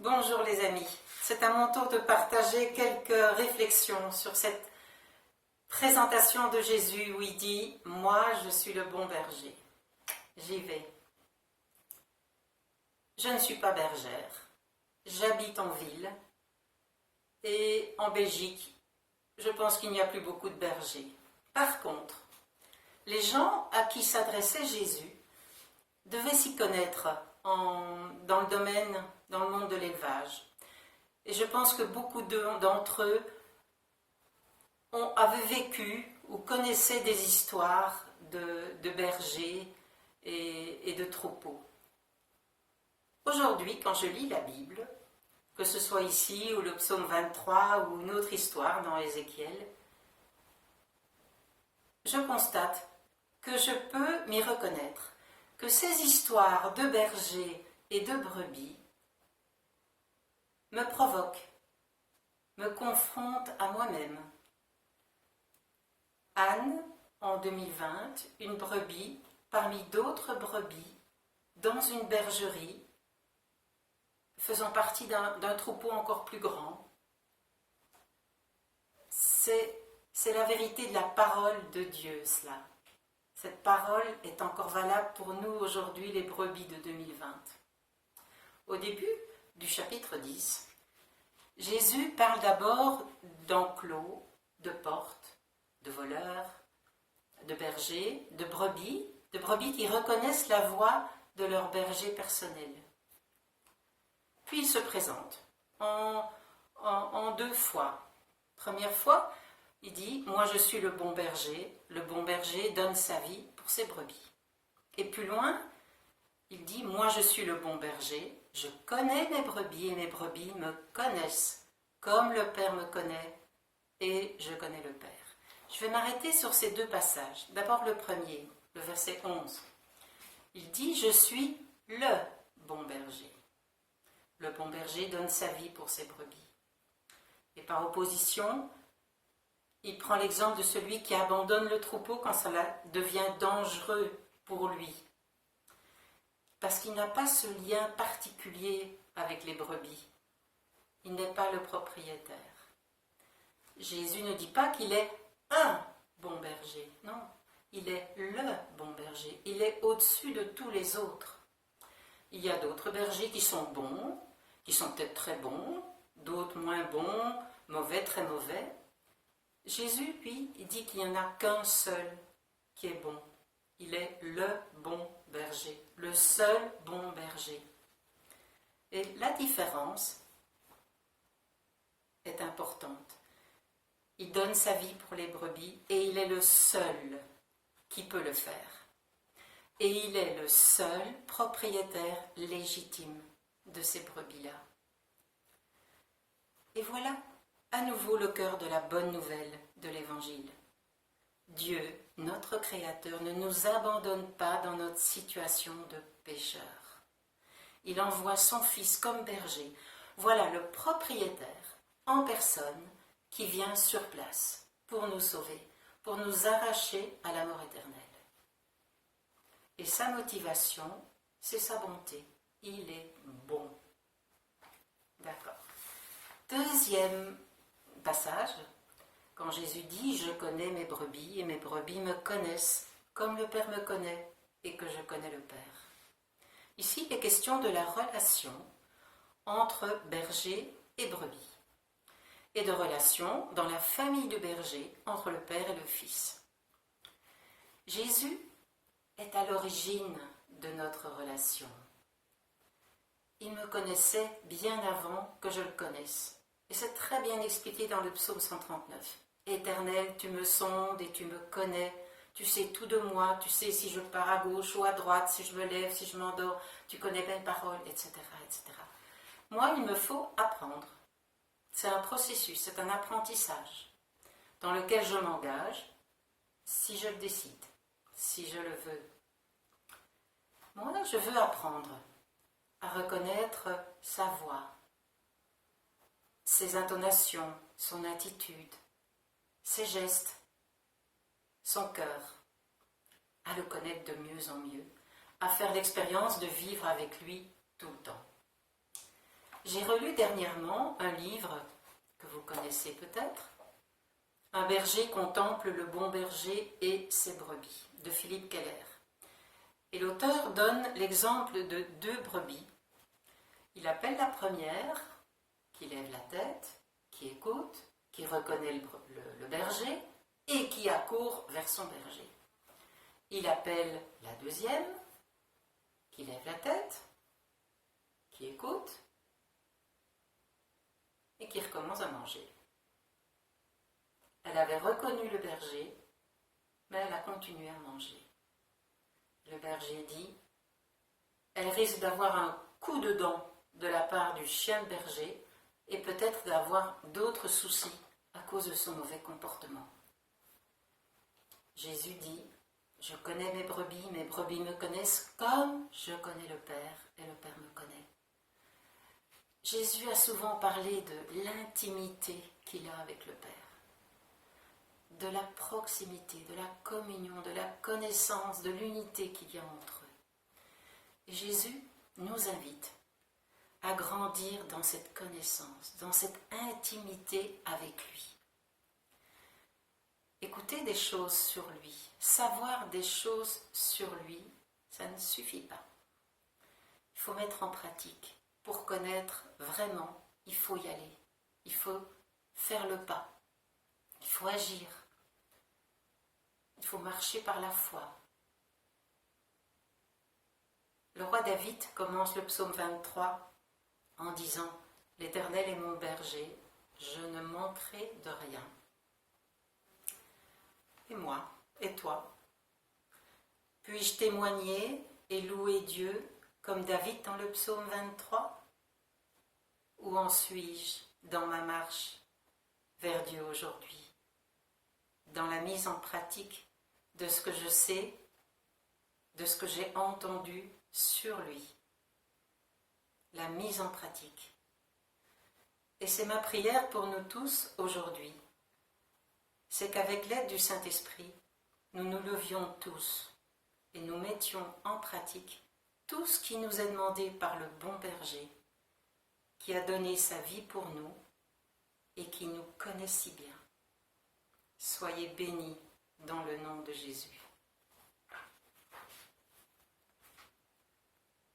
Bonjour les amis, c'est à mon tour de partager quelques réflexions sur cette présentation de Jésus où il dit « Moi, je suis le bon berger ». J'y vais. Je ne suis pas bergère, j'habite en ville et en Belgique, je pense qu'il n'y a plus beaucoup de bergers. Par contre, les gens à qui s'adressait Jésus devaient s'y connaître dans le domaine, dans le monde de l'élevage. Et je pense que beaucoup d'entre eux avaient vécu ou connaissaient des histoires de bergers et de troupeaux. Aujourd'hui, quand je lis la Bible, que ce soit ici ou le psaume 23 ou une autre histoire dans Ézéchiel, je constate que je peux m'y reconnaître, que ces histoires de bergers et de brebis me provoquent, me confrontent à moi-même. Anne, en 2020, une brebis parmi d'autres brebis, dans une bergerie, faisant partie d'un troupeau encore plus grand. C'est la vérité de la parole de Dieu, cela. Cette parole est encore valable pour nous aujourd'hui, les brebis de 2020. Au début du chapitre 10, Jésus parle d'abord d'enclos, de portes, de voleurs, de bergers, de brebis qui reconnaissent la voix de leur berger personnel. Puis il se présente en deux fois. Première fois, il dit « Moi je suis le bon berger donne sa vie pour ses brebis ». Et plus loin, il dit « Moi je suis le bon berger, je connais mes brebis et mes brebis me connaissent, comme le Père me connaît et je connais le Père ». Je vais m'arrêter sur ces deux passages. D'abord le premier, le verset 11. Il dit « Je suis le bon berger ». Le bon berger donne sa vie pour ses brebis. Et par opposition, il prend l'exemple de celui qui abandonne le troupeau quand cela devient dangereux pour lui. Parce qu'il n'a pas ce lien particulier avec les brebis. Il n'est pas le propriétaire. Jésus ne dit pas qu'il est un bon berger. Non, il est le bon berger. Il est au-dessus de tous les autres. Il y a d'autres bergers qui sont bons, qui sont peut-être très bons, d'autres moins bons, mauvais, très mauvais. Jésus, lui, il dit qu'il n'y en a qu'un seul qui est bon. Il est le bon berger, le seul bon berger. Et la différence est importante. Il donne sa vie pour les brebis et il est le seul qui peut le faire. Et il est le seul propriétaire légitime de ces brebis-là. Et voilà à nouveau le cœur de la bonne nouvelle de l'Évangile. Dieu, notre Créateur, ne nous abandonne pas dans notre situation de pécheur. Il envoie son Fils comme berger. Voilà le propriétaire en personne qui vient sur place pour nous sauver, pour nous arracher à la mort éternelle. Et sa motivation, c'est sa bonté. Il est bon. D'accord. Deuxième passage, quand Jésus dit « Je connais mes brebis et mes brebis me connaissent comme le Père me connaît et que je connais le Père ». Ici, il est question de la relation entre berger et brebis et de relation dans la famille du berger entre le Père et le Fils. Jésus est à l'origine de notre relation. Il me connaissait bien avant que je le connaisse. Et c'est très bien expliqué dans le psaume 139. « Éternel, tu me sondes et tu me connais. Tu sais tout de moi. Tu sais si je pars à gauche ou à droite, si je me lève, si je m'endors. Tu connais mes paroles, etc. etc. » Moi, il me faut apprendre. C'est un processus, c'est un apprentissage dans lequel je m'engage si je le décide, si je le veux. Moi, je veux apprendre à reconnaître sa voix, ses intonations, son attitude, ses gestes, son cœur, à le connaître de mieux en mieux, à faire l'expérience de vivre avec lui tout le temps. J'ai relu dernièrement un livre que vous connaissez peut-être, Un berger contemple le bon berger et ses brebis, de Philippe Keller. Et l'auteur donne l'exemple de 2 brebis. Il appelle la première, qui lève la tête, qui écoute, qui reconnaît le berger et qui accourt vers son berger. Il appelle la deuxième, qui lève la tête, qui écoute et qui recommence à manger. Elle avait reconnu le berger, mais elle a continué à manger. Le berger dit, elle risque d'avoir un coup de dent de la part du chien de berger et peut-être d'avoir d'autres soucis à cause de son mauvais comportement. Jésus dit, je connais mes brebis me connaissent comme je connais le Père et le Père me connaît. Jésus a souvent parlé de l'intimité qu'il a avec le Père, de la proximité, de la communion, de la connaissance, de l'unité qu'il y a entre eux. Et Jésus nous invite à grandir dans cette connaissance, dans cette intimité avec lui. Écouter des choses sur lui, savoir des choses sur lui, ça ne suffit pas. Il faut mettre en pratique. Pour connaître vraiment, il faut y aller. Il faut faire le pas. Il faut agir. Il faut marcher par la foi. Le roi David commence le psaume 23 en disant « L'Éternel est mon berger, je ne manquerai de rien. » Et moi, et toi, puis-je témoigner et louer Dieu comme David dans le psaume 23 ? Où en suis-je dans ma marche vers Dieu aujourd'hui ? Dans la mise en pratique de ce que je sais, de ce que j'ai entendu sur lui. La mise en pratique. Et c'est ma prière pour nous tous aujourd'hui. C'est qu'avec l'aide du Saint-Esprit, nous nous levions tous et nous mettions en pratique tout ce qui nous est demandé par le bon berger, qui a donné sa vie pour nous et qui nous connaît si bien. Soyez bénis dans le nom de Jésus.